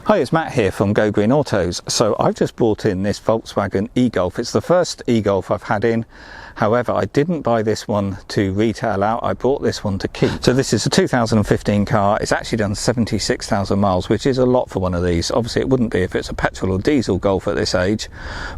Hi, it's Matt here from Go Green Autos. So I've just brought in this Volkswagen e-Golf. It's the first e-Golf I've had in. However, I didn't buy this one to retail out. I bought this one to keep. So this is a 2015 car. It's actually done 76,000 miles, which is a lot for one of these. Obviously it wouldn't be if it's a petrol or diesel Golf at this age,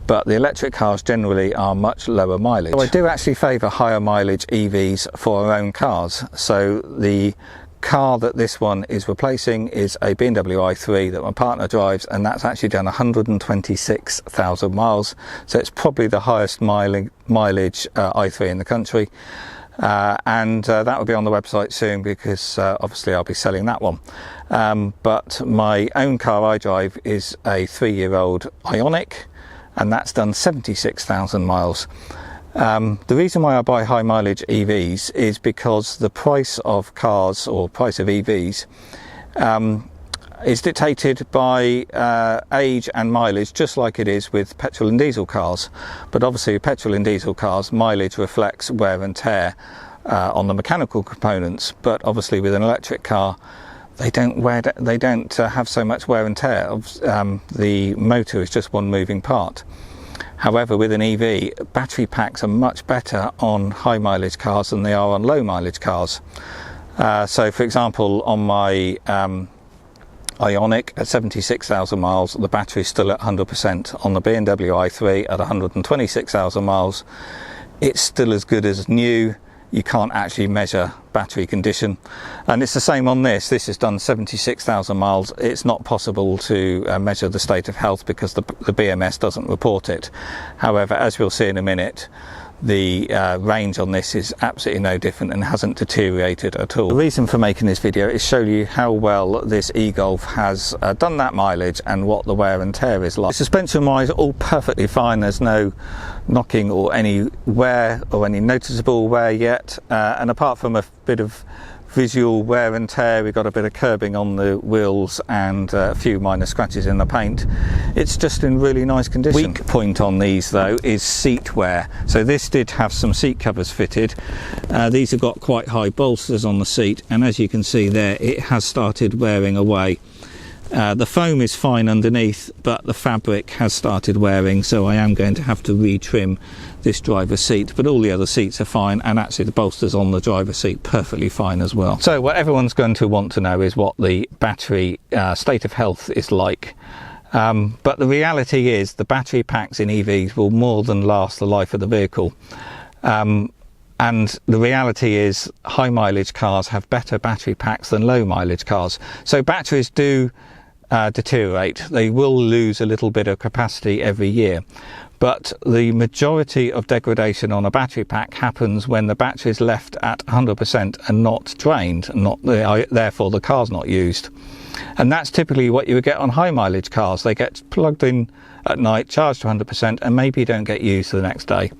but the electric cars generally are much lower mileage. So I do actually favour higher mileage EVs for our own cars. So the car that this one is replacing is a BMW i3 that my partner drives, and that's actually done 126,000 miles, so it's probably the highest mileage i3 in the country, and that will be on the website soon because obviously I'll be selling that one. But my own car I drive is a 3-year-old Ioniq, and that's done 76,000 miles. The reason why I buy high mileage EVs is because the price of cars, or price of EVs, is dictated by age and mileage, just like it is with petrol and diesel cars. But obviously petrol and diesel cars, mileage reflects wear and tear on the mechanical components, but obviously with an electric car they don't have so much wear and tear. The motor is just one moving part. However, with an EV, battery packs are much better on high mileage cars than they are on low mileage cars. So for example, on my Ioniq at 76,000 miles, the battery is still at 100%. On the BMW i3 at 126,000 miles, it's still as good as new. You can't actually measure battery condition, and it's the same on this. This has done 76,000 miles. It's not possible to measure the state of health because the BMS doesn't report it. However, as we'll see in a minute, the range on this is absolutely no different and hasn't deteriorated at all. The reason for making this video is show you how well this e-Golf has done that mileage and what the wear and tear is like. Suspension wise, all perfectly fine. There's no knocking or any wear or any noticeable wear yet, and apart from a bit of visual wear and tear, we've got a bit of curbing on the wheels and a few minor scratches in the paint. It's just in really nice condition. Weak point on these though is seat wear. So this did have some seat covers fitted. These have got quite high bolsters on the seat, and as you can see there, it has started wearing away. The foam is fine underneath, but the fabric has started wearing, so I am going to have to retrim this driver's seat, but all the other seats are fine, and actually the bolsters on the driver's seat perfectly fine as well. So what everyone's going to want to know is what the battery state of health is like. But the reality is the battery packs in EVs will more than last the life of the vehicle. And the reality is high mileage cars have better battery packs than low mileage cars. So batteries do deteriorate. They will lose a little bit of capacity every year, but the majority of degradation on a battery pack happens when the battery is left at 100% and not drained, therefore the car's not used. And that's typically what you would get on high mileage cars. They get plugged in at night, charged to 100%, and maybe don't get used the next day.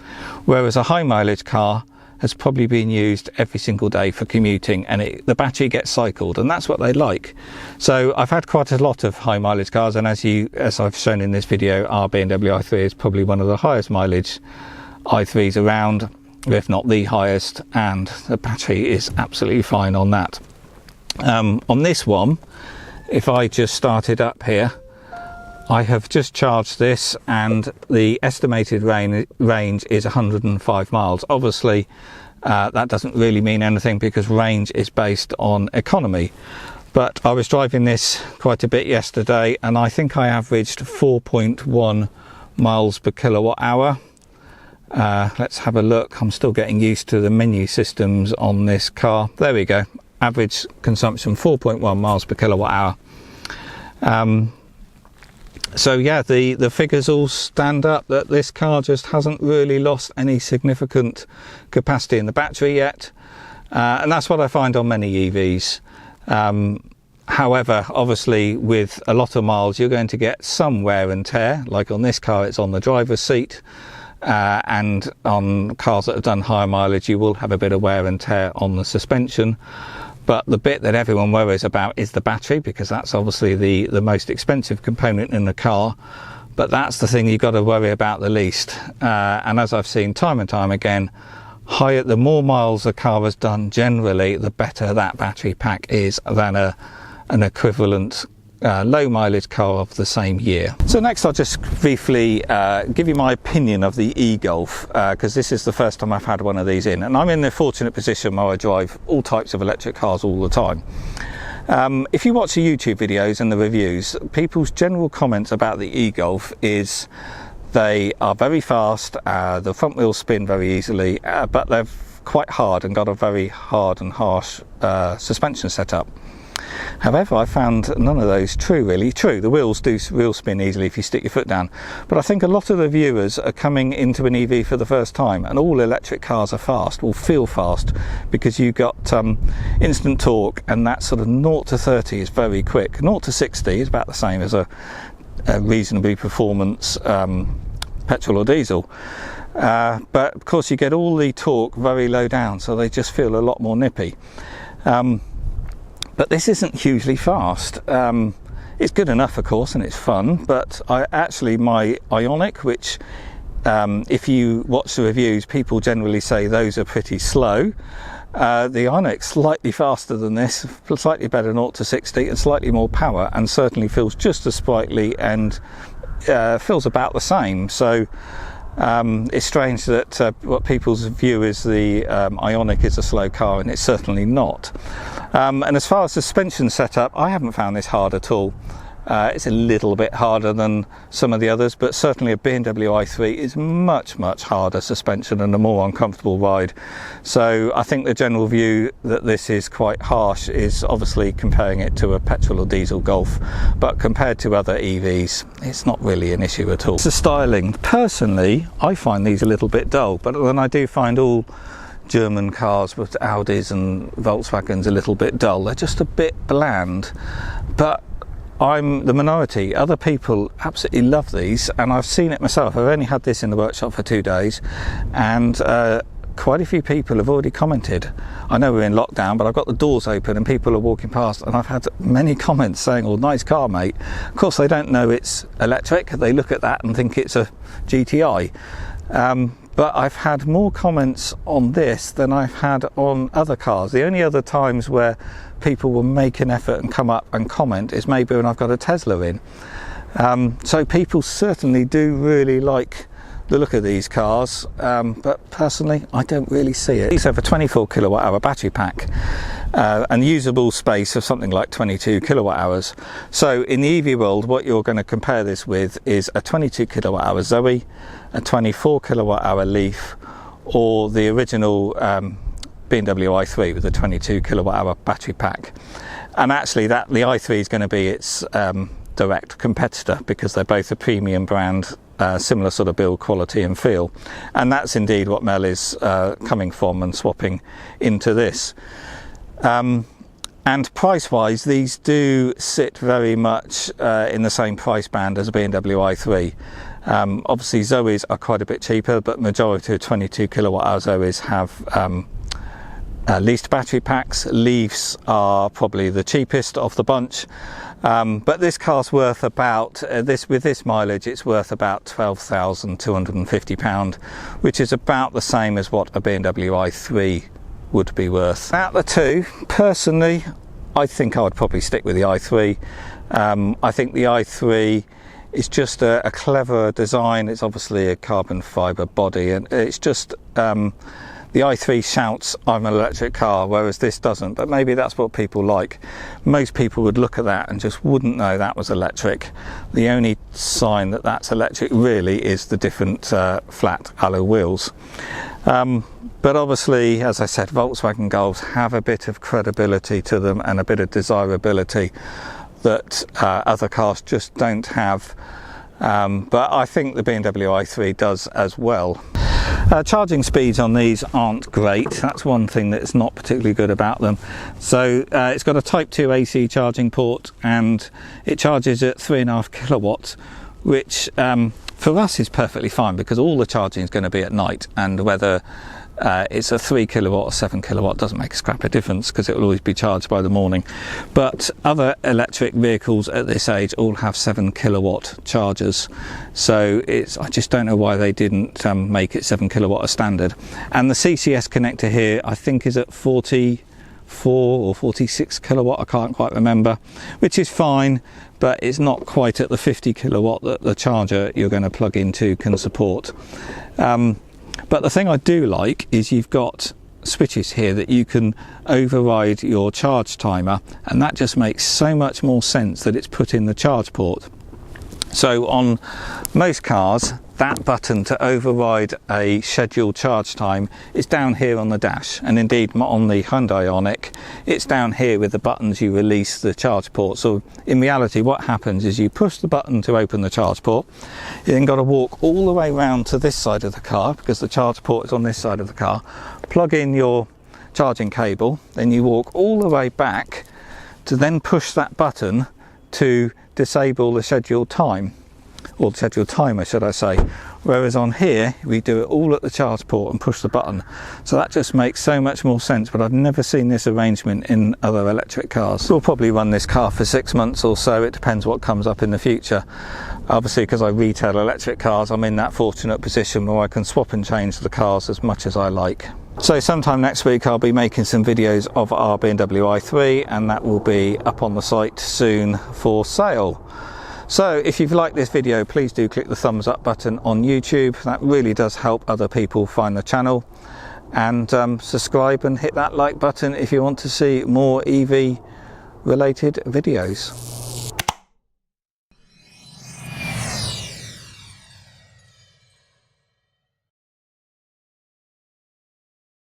Whereas a high mileage car has probably been used every single day for commuting, and the battery gets cycled, and that's what they like. So I've had quite a lot of high mileage cars, and as I've shown in this video, our BMW i3 is probably one of the highest mileage i3s around, if not the highest, and the battery is absolutely fine on that. On this one, if I just start it up here, I have just charged this, and the estimated range is 105 miles. Obviously, that doesn't really mean anything because range is based on economy. But I was driving this quite a bit yesterday, and I think I averaged 4.1 miles per kilowatt hour. Let's have a look. I'm still getting used to the menu systems on this car. There we go. Average consumption 4.1 miles per kilowatt hour. So yeah, the figures all stand up that this car just hasn't really lost any significant capacity in the battery yet, and that's what I find on many EVs. However, obviously with a lot of miles you're going to get some wear and tear, like on this car it's on the driver's seat, and on cars that have done higher mileage you will have a bit of wear and tear on the suspension. But the bit that everyone worries about is the battery, because that's obviously the most expensive component in the car. But that's the thing you've got to worry about the least. And as I've seen time and time again, the more miles a car has done, generally, the better that battery pack is than an equivalent low mileage car of the same year. So next I'll just briefly give you my opinion of the e-Golf, because this is the first time I've had one of these in, and I'm in the fortunate position where I drive all types of electric cars all the time. If you watch the YouTube videos and the reviews, people's general comments about the e-Golf is they are very fast, the front wheels spin very easily, but they're quite hard and got a very hard and harsh suspension setup. However, I found none of those true, really. True, the wheels do spin easily if you stick your foot down, but I think a lot of the viewers are coming into an EV for the first time, and all electric cars are fast, will feel fast, because you've got instant torque, and that sort of 0 to 30 is very quick. 0 to 60 is about the same as a reasonably performance petrol or diesel. But of course you get all the torque very low down, so they just feel a lot more nippy. But this isn't hugely fast. It's good enough, of course, and it's fun, but my Ioniq, which if you watch the reviews, people generally say those are pretty slow. The Ioniq slightly faster than this, slightly better 0 to 60 and slightly more power, and certainly feels just as sprightly and feels about the same. So it's strange that what people's view is the Ioniq is a slow car, and it's certainly not. And as far as suspension setup, I haven't found this hard at all. It's a little bit harder than some of the others, but certainly a BMW i3 is much harder suspension and a more uncomfortable ride. So I think the general view that this is quite harsh is obviously comparing it to a petrol or diesel Golf, but compared to other EVs, it's not really an issue at all. It's the styling. Personally, I find these a little bit dull, but then I do find all German cars with Audis and Volkswagens a little bit dull. They're just a bit bland, but I'm the minority. Other people absolutely love these, and I've seen it myself. I've only had this in the workshop for 2 days, and quite a few people have already commented. I know we're in lockdown, but I've got the doors open and people are walking past, and I've had many comments saying, "Oh, nice car, mate." Of course, they don't know it's electric. They look at that and think it's a GTI. But I've had more comments on this than I've had on other cars. The only other times where people will make an effort and come up and comment is maybe when I've got a Tesla in. So people certainly do really like the look of these cars, but personally I don't really see it. These have a 24 kilowatt hour battery pack and usable space of something like 22 kilowatt hours. So in the EV world, what you're going to compare this with is a 22 kilowatt hour Zoe, a 24 kilowatt hour Leaf, or the original BMW i3 with a 22 kilowatt hour battery pack. And actually the i3 is going to be its direct competitor, because they're both a premium brand, similar sort of build quality and feel, and that's indeed what Mel is coming from and swapping into this. And price wise, these do sit very much in the same price band as a BMW i3. Obviously Zoes are quite a bit cheaper, but majority of 22 kilowatt hour Zoes have leased battery packs. Leafs are probably the cheapest of the bunch, but this car's worth about with this mileage, it's worth about £12,250, which is about the same as what a BMW i3 would be worth. Out of the two, personally, I think I would probably stick with the i3. I think the i3 is just a clever design. It's obviously a carbon fibre body, and it's just the i3 shouts, "I'm an electric car," whereas this doesn't, but maybe that's what people like. Most people would look at that and just wouldn't know that was electric. The only sign that that's electric really is the different flat alloy wheels. But obviously, as I said, Volkswagen Golfs have a bit of credibility to them and a bit of desirability that other cars just don't have. But I think the BMW i3 does as well. Charging speeds on these aren't great. That's one thing that's not particularly good about them. So it's got a Type 2 AC charging port, and it charges at 3.5 kilowatts, which for us is perfectly fine, because all the charging is going to be at night, and whether it's a 3 kilowatt or 7 kilowatt doesn't make a scrap of difference, because it will always be charged by the morning. But other electric vehicles at this age all have 7 kilowatt chargers, so I just don't know why they didn't make it 7 kilowatt as standard. And the CCS connector here I think is at 40 or 46 kilowatt, I can't quite remember, which is fine, but it's not quite at the 50 kilowatt that the charger you're going to plug into can support. But the thing I do like is you've got switches here that you can override your charge timer, and that just makes so much more sense that it's put in the charge port. So on most cars, that button to override a scheduled charge time is down here on the dash, and indeed on the Hyundai Ioniq it's down here with the buttons you release the charge port. So in reality what happens is you push the button to open the charge port, you then got to walk all the way round to this side of the car because the charge port is on this side of the car, plug in your charging cable, then you walk all the way back to then push that button to disable the scheduled time, or the scheduled timer should I say, whereas on here we do it all at the charge port and push the button. So that just makes so much more sense, but I've never seen this arrangement in other electric cars. We'll probably run this car for 6 months or so, it depends what comes up in the future. Obviously because I retail electric cars, I'm in that fortunate position where I can swap and change the cars as much as I like. So sometime next week I'll be making some videos of our BMW i3, and that will be up on the site soon for sale. So if you've liked this video, please do click the thumbs up button on YouTube. That really does help other people find the channel. And subscribe and hit that like button if you want to see more EV related videos.